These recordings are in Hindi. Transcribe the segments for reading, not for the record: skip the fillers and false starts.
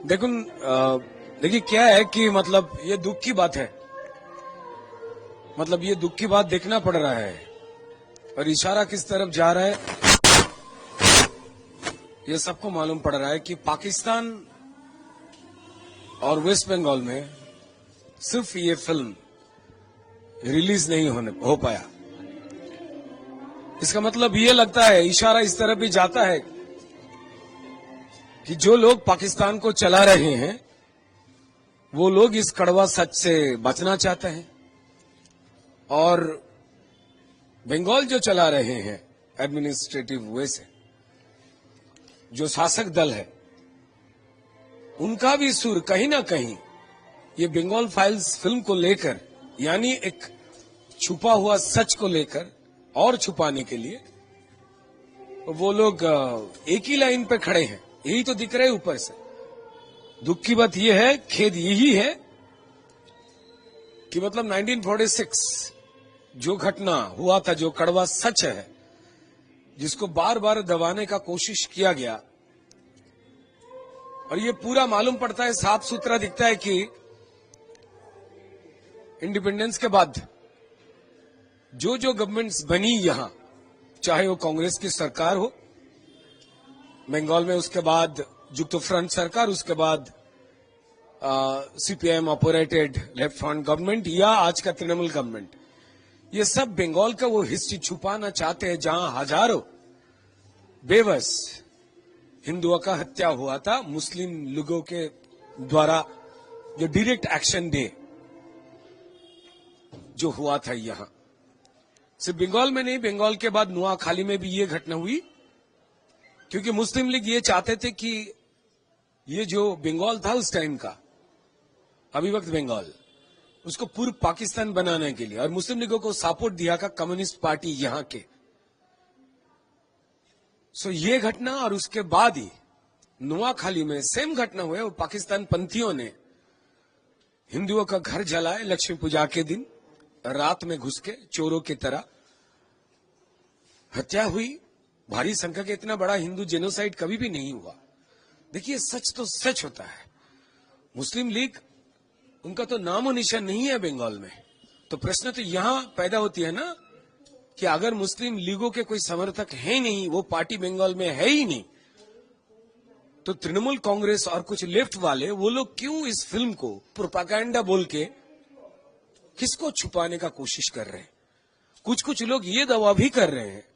देखिए क्या है कि मतलब ये दुख की बात है। मतलब ये दुख की बात देखना पड़ रहा है और इशारा किस तरफ जा रहा है ये सबको मालूम पड़ रहा है कि पाकिस्तान और वेस्ट बंगाल में सिर्फ ये फिल्म रिलीज नहीं हो पाया। इसका मतलब ये लगता है, इशारा इस तरफ भी जाता है कि जो लोग पाकिस्तान को चला रहे हैं वो लोग इस कड़वा सच से बचना चाहते हैं और बंगाल जो चला रहे हैं एडमिनिस्ट्रेटिव वे से, जो शासक दल है उनका भी सुर कहीं ना कहीं ये बंगाल फाइल्स फिल्म को लेकर, यानी एक छुपा हुआ सच को लेकर और छुपाने के लिए वो लोग एक ही लाइन पे खड़े हैं। यही तो दिख रहा है ऊपर से। दुख की बात यह है, खेद यही है कि मतलब 1946 जो घटना हुआ था, जो कड़वा सच है जिसको बार बार दबाने का कोशिश किया गया, और ये पूरा मालूम पड़ता है, साफ सुथरा दिखता है कि इंडिपेंडेंस के बाद जो जो गवर्नमेंट्स बनी यहां, चाहे वो कांग्रेस की सरकार हो बंगाल में, उसके बाद युक्त फ्रंट सरकार, उसके बाद CPIM operated left front government या आज का तृणमूल गवर्नमेंट, ये सब बंगाल का वो हिस्ट्री छुपाना चाहते हैं जहां हजारों बेबस हिंदुओं का हत्या हुआ था मुस्लिम लोगों के द्वारा। जो डायरेक्ट एक्शन डे जो हुआ था यहां, सिर्फ बंगाल में नहीं, बंगाल के बाद नुआखाली में भी ये घटना हुई, क्योंकि मुस्लिम लीग ये चाहते थे कि ये जो बंगाल था उस टाइम का, अभिवक्त बंगाल, उसको पूर्व पाकिस्तान बनाने के लिए, और मुस्लिम लीगों को सपोर्ट दिया का कम्युनिस्ट पार्टी यहां के। सो ये घटना, और उसके बाद ही नुआखाली में सेम घटना हुआ। वो पाकिस्तान पंथियों ने हिंदुओं का घर जलाए लक्ष्मी पूजा के दिन, रात में घुस के चोरों की तरह हत्या हुई। भारी संख्या के, इतना बड़ा हिंदू जेनोसाइड कभी भी नहीं हुआ। देखिए सच तो सच होता है। मुस्लिम लीग, उनका तो नामो निशान नहीं है बंगाल में। तो प्रश्न तो यहां पैदा होती है ना कि अगर मुस्लिम लीगों के कोई समर्थक है नहीं, वो पार्टी बंगाल में है ही नहीं, तो तृणमूल कांग्रेस और कुछ लेफ्ट वाले वो लोग क्यों इस फिल्म को प्रोपागेंडा बोल के किसको छुपाने का कोशिश कर रहे हैं? कुछ कुछ लोग ये दावा भी कर रहे हैं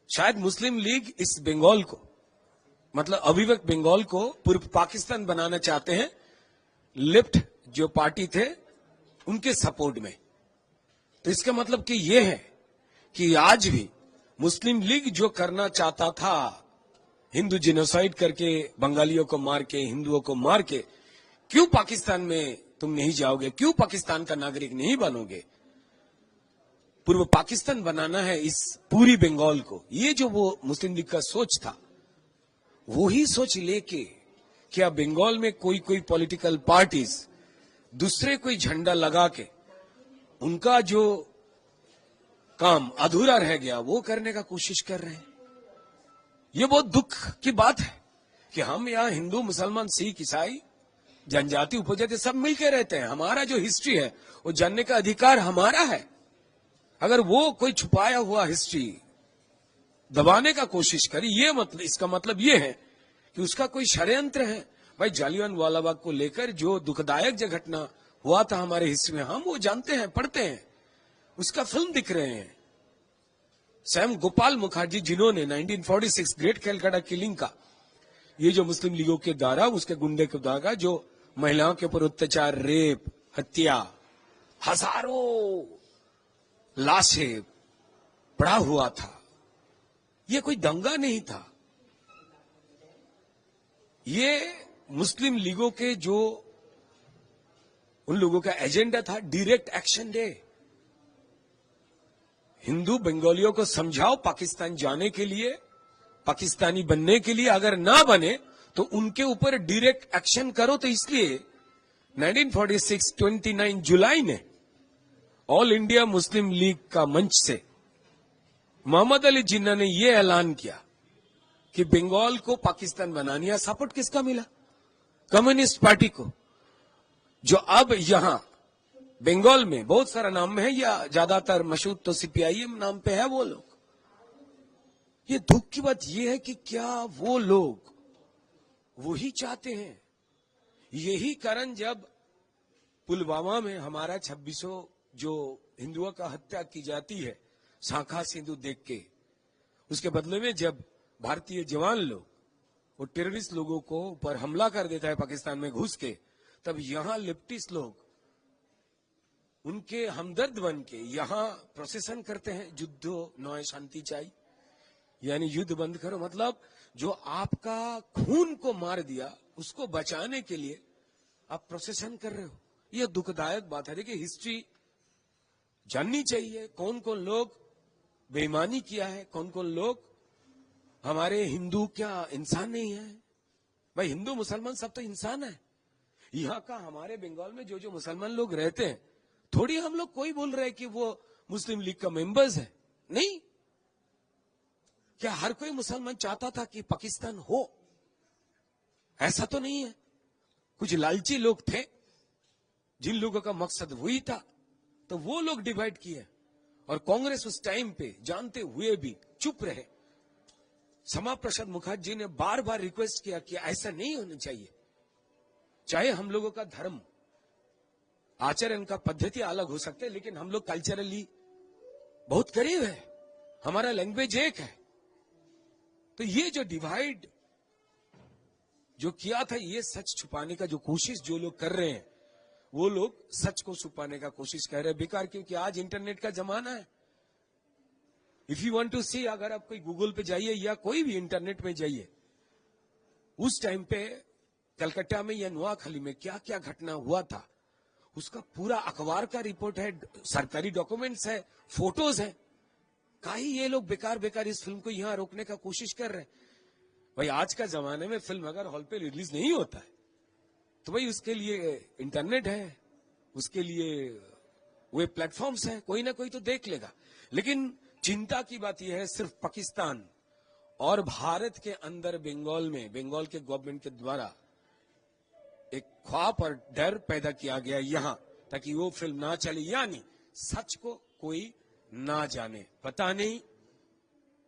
शायद मुस्लिम लीग इस बंगाल को, मतलब अभिवक्त बंगाल को पूर्व पाकिस्तान बनाना चाहते हैं लेफ्ट जो पार्टी थे उनके सपोर्ट में। तो इसका मतलब कि यह है कि आज भी मुस्लिम लीग जो करना चाहता था, हिंदू जेनोसाइड करके, बंगालियों को मार के, हिंदुओं को मार के, क्यों पाकिस्तान में तुम नहीं जाओगे, क्यों पाकिस्तान का नागरिक नहीं बनोगे, पूर्व पाकिस्तान बनाना है इस पूरी बंगाल को, ये जो वो मुस्लिम लीग का सोच था, वही सोच लेके क्या बंगाल में कोई कोई पॉलिटिकल पार्टीज दूसरे कोई झंडा लगा के उनका जो काम अधूरा रह गया वो करने का कोशिश कर रहे हैं। ये बहुत दुख की बात है कि हम यहाँ हिंदू, मुसलमान, सिख, ईसाई, जनजाति, उपजाति सब मिलकर रहते हैं। हमारा जो हिस्ट्री है वो जानने का अधिकार हमारा है। अगर वो कोई छुपाया हुआ हिस्ट्री दबाने का कोशिश करे, ये मतलब, इसका मतलब ये है कि उसका कोई षड्यंत्र है। भाई जालियनवाला बाग को लेकर जो दुखदायक जो घटना हुआ था हमारे हिस्ट्री में, हम वो जानते हैं, पढ़ते हैं, उसका फिल्म दिख रहे हैं। सैम गोपाल मुखर्जी जिन्होंने 1946 ग्रेट कैलकाटा किलिंग का, ये जो मुस्लिम लीगों के द्वारा, उसके गुंडे के द्वारा जो महिलाओं के ऊपर अत्याचार, रेप, हत्या, हजारों लाशें पड़ा हुआ था, ये कोई दंगा नहीं था। ये मुस्लिम लीगों के जो उन लोगों का एजेंडा था, डायरेक्ट एक्शन डे। हिंदू बंगालियों को समझाओ पाकिस्तान जाने के लिए, पाकिस्तानी बनने के लिए, अगर ना बने तो उनके ऊपर डायरेक्ट एक्शन करो। तो इसलिए 1946 29 जुलाई ने ऑल इंडिया मुस्लिम लीग का मंच से मोहम्मद अली जिन्ना ने यह ऐलान किया कि बंगाल को पाकिस्तान बनाने, या सपोर्ट किसका मिला? कम्युनिस्ट पार्टी को, जो अब यहां बंगाल में बहुत सारा नाम है, या ज्यादातर मशहूर तो सीपीआईएम नाम पे है वो लोग। ये दुख की बात ये है कि क्या वो लोग वही चाहते हैं? यही कारण जब पुलवामा में हमारा 2600 जो हिंदुओं का हत्या की जाती है शाखा सिंधु देख के, उसके बदले में जब भारतीय जवान लोग वो टेररिस्ट लोगों को ऊपर हमला कर देता है पाकिस्तान में घुस के, तब यहां लेफ्टिस्ट लोग उनके हमदर्द बन के यहां प्रोसेसन करते हैं, युद्धो नय शांति चाहिए, यानी युद्ध बंद करो। मतलब जो आपका खून को मार दिया उसको बचाने के लिए आप प्रोसेसन कर रहे हो। यह दुखदायक बात है। देखिए, हिस्ट्री जाननी चाहिए, कौन कौन लोग बेईमानी किया है, कौन कौन लोग हमारे हिंदू क्या इंसान नहीं है? भाई, हिंदू मुसलमान सब तो इंसान है। यहाँ का हमारे बंगाल में जो जो मुसलमान लोग रहते हैं, थोड़ी हम लोग कोई बोल रहे हैं कि वो मुस्लिम लीग का मेंबर्स है। नहीं, क्या हर कोई मुसलमान चाहता था कि पाकिस्तान हो? ऐसा तो नहीं है। कुछ लालची लोग थे, जिन लोगों का मकसद वही था, तो वो लोग डिवाइड किए। और कांग्रेस उस टाइम पे जानते हुए भी चुप रहे। श्यामा प्रसाद मुखर्जी जी ने बार बार रिक्वेस्ट किया कि ऐसा नहीं होना चाहिए। चाहे हम लोगों का धर्म आचरण का पद्धति अलग हो सकते हैं, लेकिन हम लोग कल्चरली बहुत करीब है, हमारा लैंग्वेज एक है। तो ये जो डिवाइड जो किया था, ये सच छुपाने का जो कोशिश जो लोग कर रहे हैं, वो लोग सच को छुपाने का कोशिश कर रहे हैं बेकार। क्योंकि आज इंटरनेट का जमाना है। इफ यू वांट टू सी, अगर आप कोई गूगल पे जाइए या कोई भी इंटरनेट में जाइए, उस टाइम पे कलकत्ता में या नोआखली में क्या क्या घटना हुआ था, उसका पूरा अखबार का रिपोर्ट है, सरकारी डॉक्यूमेंट्स है, फोटोज है। काहे ये लोग बेकार बेकार इस फिल्म को यहां रोकने का कोशिश कर रहे हैं? भाई, आज का जमाने में फिल्म अगर हॉल पे रिलीज नहीं होता है, तो भाई उसके लिए इंटरनेट है, उसके लिए वे प्लेटफॉर्म्स है, कोई ना कोई तो देख लेगा। लेकिन चिंता की बात यह है, सिर्फ पाकिस्तान और भारत के अंदर बंगाल में बंगाल के गवर्नमेंट के द्वारा एक ख्वाब और डर पैदा किया गया यहां, ताकि वो फिल्म ना चले, यानी सच को कोई ना जाने। पता नहीं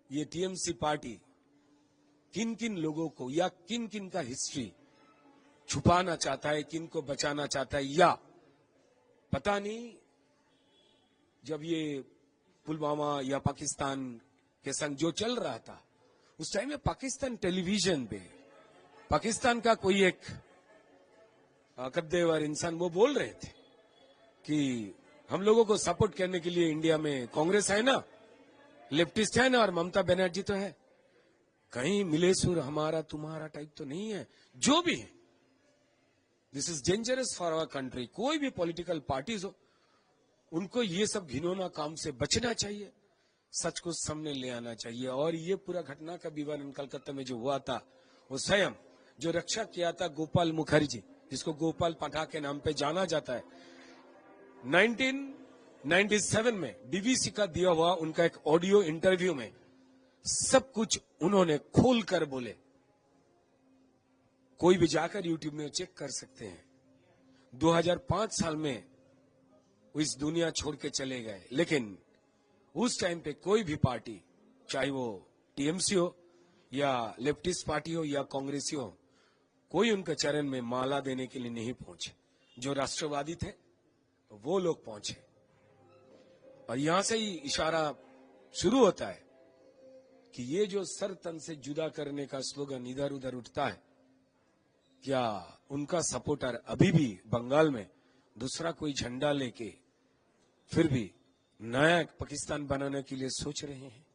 ये टीएमसी पार्टी किन किन लोगों को या किन किन का हिस्ट्री छुपाना चाहता है, किन को बचाना चाहता है, या पता नहीं जब ये पुलवामा या पाकिस्तान के संग जो चल रहा था, उस टाइम में पाकिस्तान टेलीविजन पे पाकिस्तान का कोई एक कद्देवर इंसान वो बोल रहे थे कि हम लोगों को सपोर्ट करने के लिए इंडिया में कांग्रेस है ना, लेफ्टिस्ट है ना, और ममता बनर्जी तो है। कहीं मिले सुर हमारा तुम्हारा टाइप तो नहीं है। जो भी है, this is dangerous for our country. कोई भी पॉलिटिकल पार्टीज हो, उनको ये सब घिनौना काम से बचना चाहिए, सच को सामने ले आना चाहिए। और ये पूरा घटना का विवरण कलकत्ता में जो हुआ था, वो स्वयं जो रक्षा किया था गोपाल मुखर्जी, जिसको गोपाल पठाक के नाम पे जाना जाता है, 1997 में बीबीसी का दिया हुआ उनका एक ऑडियो इंटरव्यू में सब कुछ उन्होंने खोल कर बोले। कोई भी जाकर यूट्यूब में चेक कर सकते हैं। 2005 साल में वो इस दुनिया छोड़ के चले गए, लेकिन उस टाइम पे कोई भी पार्टी, चाहे वो टीएमसी हो या लेफ्टिस्ट पार्टी हो या कांग्रेसी हो, कोई उनके चरण में माला देने के लिए नहीं पहुंचे। जो राष्ट्रवादी थे वो लोग पहुंचे। और यहां से ही इशारा शुरू होता है कि ये जो सर तन से जुदा करने का स्लोगन इधर उधर उठता है, क्या उनका सपोर्टर अभी भी बंगाल में दूसरा कोई झंडा लेके फिर भी नया पाकिस्तान बनाने के लिए सोच रहे हैं?